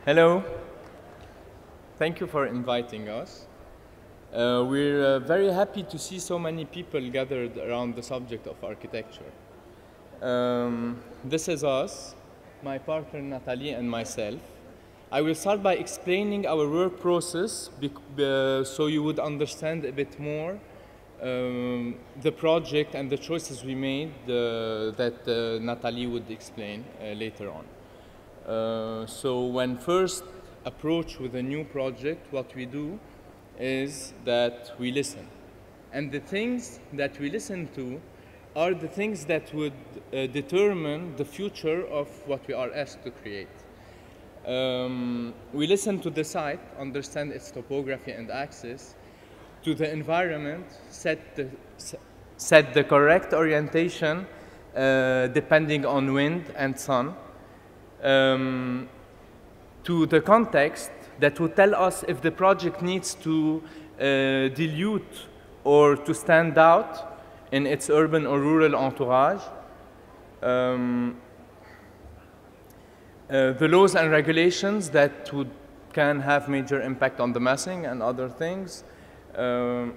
Hello. Thank you for inviting us. We're very happy to see so many people gathered around the subject of architecture. This is us, my partner Nathalie and myself. I will start by explaining our work process so you would understand a bit more the project and the choices we made that Nathalie would explain later on. So when first approach with a new project, what we do is that we listen. And the things that we listen to are the things that would determine the future of what we are asked to create. We listen to the site, understand its topography and access, to the environment, set the correct orientation depending on wind and sun, to the context that would tell us if the project needs to dilute or to stand out in its urban or rural entourage, the laws and regulations that can have major impact on the massing and other things. The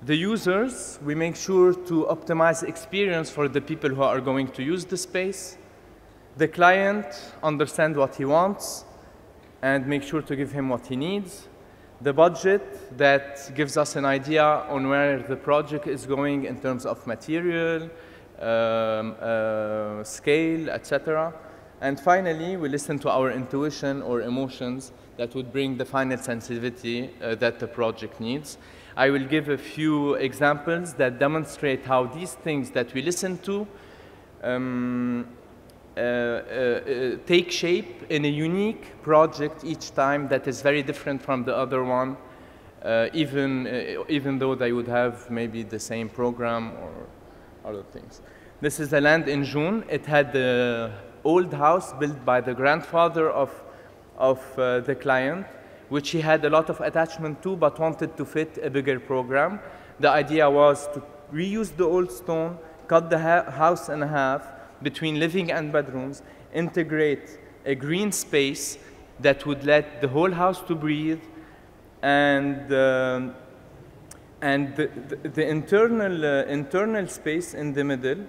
users, we make sure to optimize experience for the people who are going to use the space. The client, understand what he wants and make sure to give him what he needs. The budget, that gives us an idea on where the project is going in terms of material, scale, etc. And finally, we listen to our intuition or emotions that would bring the final sensitivity that the project needs. I will give a few examples that demonstrate how these things that we listen to take shape in a unique project each time that is very different from the other one, even though they would have maybe the same program or other things. This is the land in June. It had the old house built by the grandfather of the client, which he had a lot of attachment to but wanted to fit a bigger program. The idea was to reuse the old stone, cut the house in half between living and bedrooms, integrate a green space that would let the whole house to breathe, and the internal space in the middle.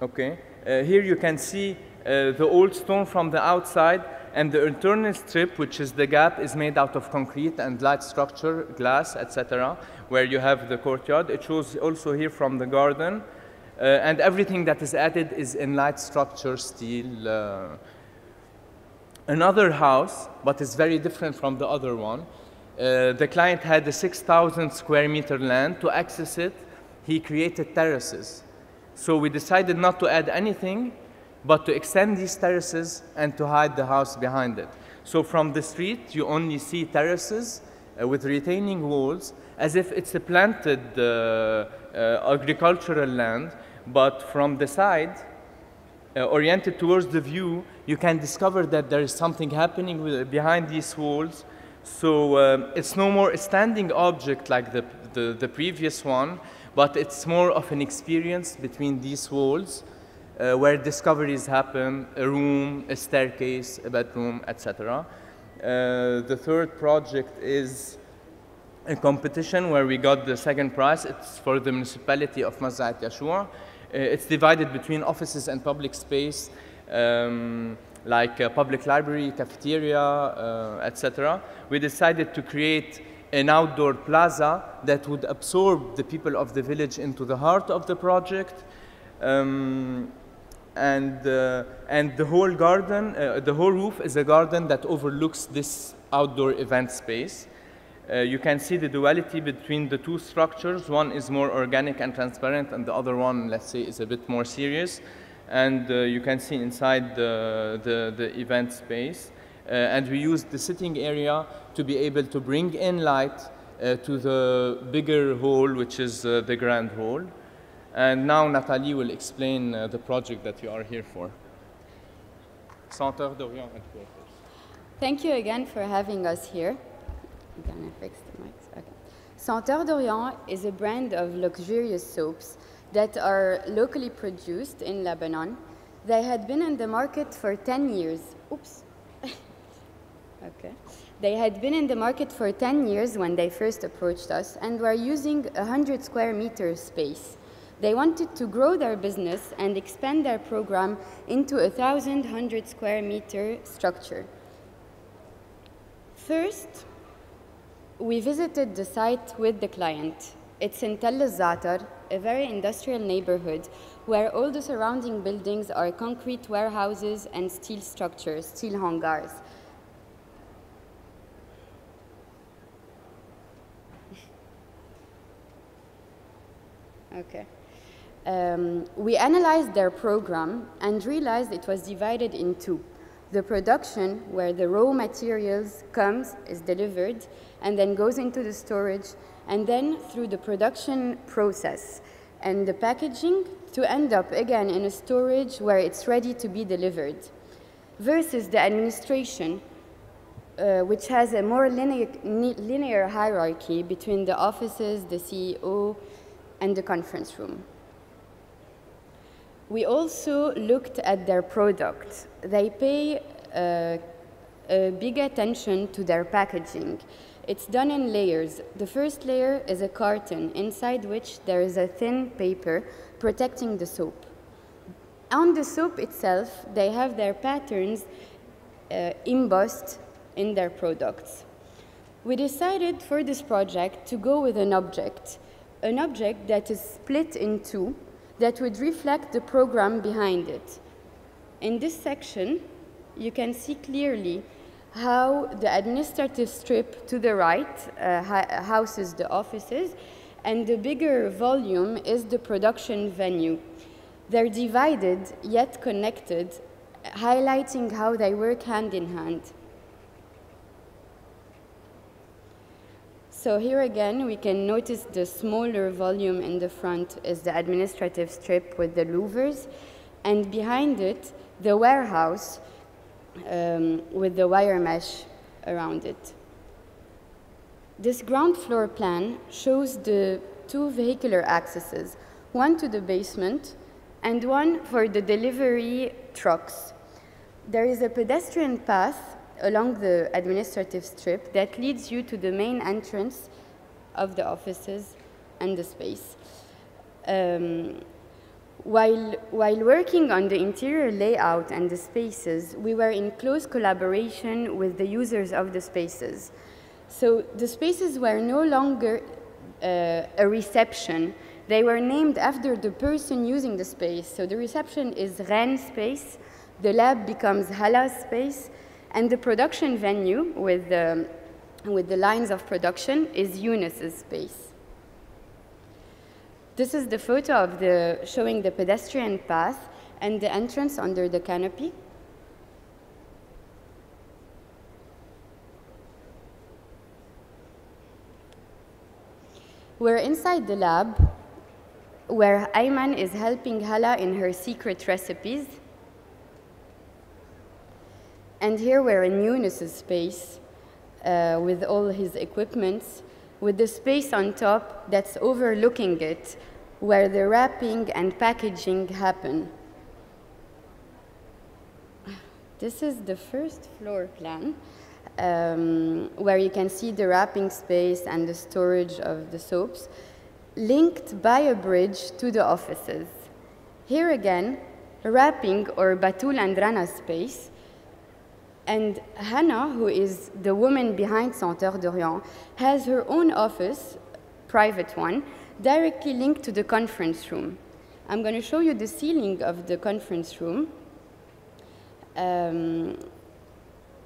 Okay, here you can see the old stone from the outside, and the internal strip, which is the gap, is made out of concrete and light structure, glass, etc., where you have the courtyard. It shows also here from the garden, and everything that is added is in light structure steel. Another house, but it's very different from the other one. The client had a 6,000 square meter land. To access it, he created terraces. So we decided not to add anything, but to extend these terraces and to hide the house behind it. So from the street, you only see terraces with retaining walls, as if it's a planted agricultural land, but from the side, oriented towards the view, you can discover that there is something happening behind these walls. So it's no more a standing object like the previous one, but it's more of an experience between these walls, where discoveries happen, a room, a staircase, a bedroom, etc. The third project is a competition where we got the second prize. It's for the municipality of Mazra'at Yashua. It's divided between offices and public space, like a public library, cafeteria, etc. We decided to create an outdoor plaza that would absorb the people of the village into the heart of the project. And the whole garden, the whole roof is a garden that overlooks this outdoor event space. You can see the duality between the two structures. One is more organic and transparent, and the other one, let's say, is a bit more serious. And you can see inside the event space. And we used the sitting area to be able to bring in light to the bigger hall, which is the grand hall. And now Nathalie will explain the project that you are here for. SENTEURS d'Orient headquarters. Thank you again for having us here. I'm gonna fix the mics. Okay. SENTEURS d'Orient is a brand of luxurious soaps that are locally produced in Lebanon. They had been in the market for 10 years. Oops. Okay. They had been in the market for 10 years when they first approached us and were using 100 square meter space. They wanted to grow their business and expand their program into a 1,100 square meter structure. First, we visited the site with the client. It's in Tell al-Za'atar, a very industrial neighborhood where all the surrounding buildings are concrete warehouses and steel structures, steel hangars. Okay. We analyzed their program and realized it was divided in two. The production, where the raw materials is delivered, and then goes into the storage, and then through the production process and the packaging to end up again in a storage where it's ready to be delivered, versus the administration, which has a more linear hierarchy between the offices, the CEO, and the conference room. We also looked at their product. They pay a big attention to their packaging. It's done in layers. The first layer is a carton, inside which there is a thin paper protecting the soap. On the soap itself, they have their patterns embossed in their products. We decided for this project to go with an object that is split in two, that would reflect the program behind it. In this section, you can see clearly how the administrative strip to the right houses the offices, and the bigger volume is the production venue. They're divided yet connected, highlighting how they work hand in hand. So here again, we can notice the smaller volume in the front is the administrative strip with the louvers, and behind it, the warehouse with the wire mesh around it. This ground floor plan shows the two vehicular accesses, one to the basement and one for the delivery trucks. There is a pedestrian path along the administrative strip that leads you to the main entrance of the offices and the space. While working on the interior layout and the spaces, we were in close collaboration with the users of the spaces. So the spaces were no longer a reception. They were named after the person using the space. So the reception is Ren space, the lab becomes Hala space, and the production venue with the lines of production is Yunus's space. This is the photo of showing the pedestrian path and the entrance under the canopy. We're inside the lab where Ayman is helping Hala in her secret recipes. And here we're in Yunus's space with all his equipments, with the space on top that's overlooking it, where the wrapping and packaging happen. This is the first floor plan, where you can see the wrapping space and the storage of the soaps, linked by a bridge to the offices. Here again, wrapping or Batul and Rana space, and Hannah, who is the woman behind SENTEURS d'Orient, has her own office, private one, directly linked to the conference room. I'm going to show you the ceiling of the conference room.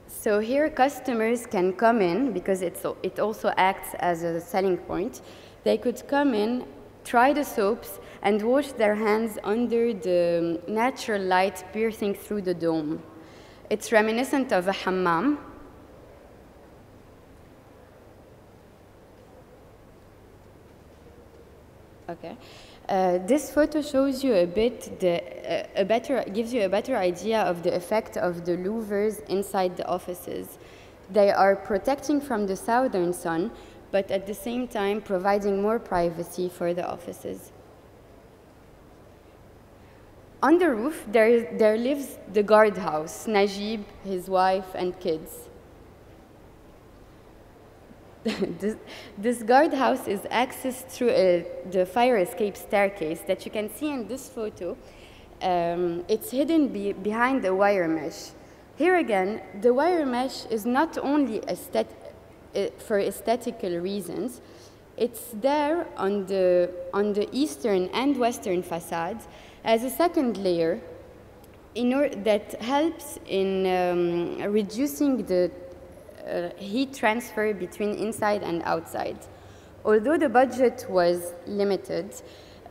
So here customers can come in, because it also acts as a selling point. They could come in, try the soaps, and wash their hands under the natural light piercing through the dome. It's reminiscent of a hammam. Okay. This photo shows you a bit gives you a better idea of the effect of the louvers inside the offices. They are protecting from the southern sun, but at the same time providing more privacy for the offices. On the roof, there lives the guardhouse, Najib, his wife, and kids. This guardhouse is accessed through the fire escape staircase that you can see in this photo. It's hidden behind a wire mesh. Here again, the wire mesh is not only for aesthetical reasons. It's there on the eastern and western facades as a second layer that helps in reducing the heat transfer between inside and outside. Although the budget was limited,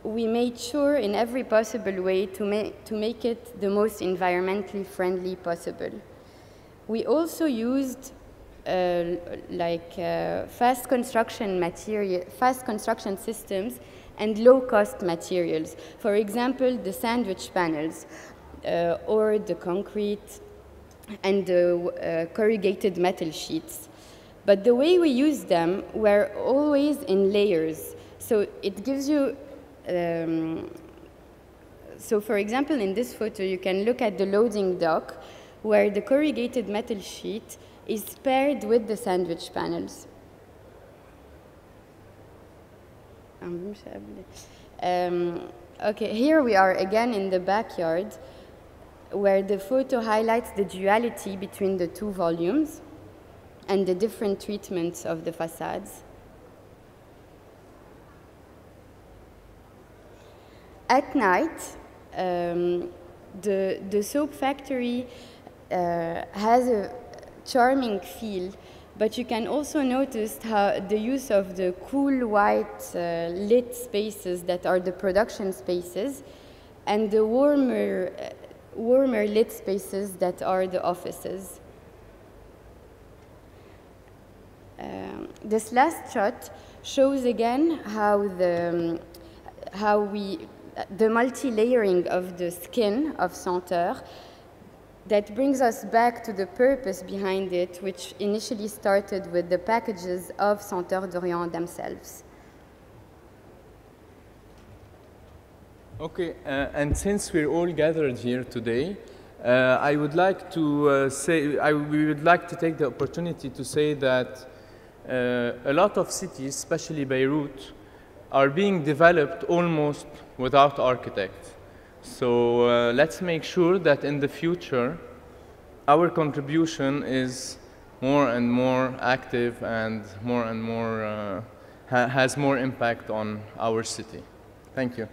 we made sure in every possible way to make it the most environmentally friendly possible. We also used fast construction systems and low-cost materials. For example, the sandwich panels or the concrete and the corrugated metal sheets. But the way we use them were always in layers. So it gives you, so for example, in this photo, you can look at the loading dock where the corrugated metal sheet is paired with the sandwich panels. Okay, here we are again in the backyard, where the photo highlights the duality between the two volumes and the different treatments of the facades. At night, the soap factory has a charming feel, but you can also notice how the use of the cool white lit spaces that are the production spaces and the warmer lit spaces that are the offices. This last shot shows again how the multi-layering of the skin of SENTEURS that brings us back to the purpose behind it, which initially started with the packages of SENTEURS d'Orient themselves. Okay, and since we're all gathered here today, I would like to we would like to take the opportunity to say that a lot of cities, especially Beirut, are being developed almost without architects. So let's make sure that in the future, our contribution is more and more active and more has more impact on our city. Thank you.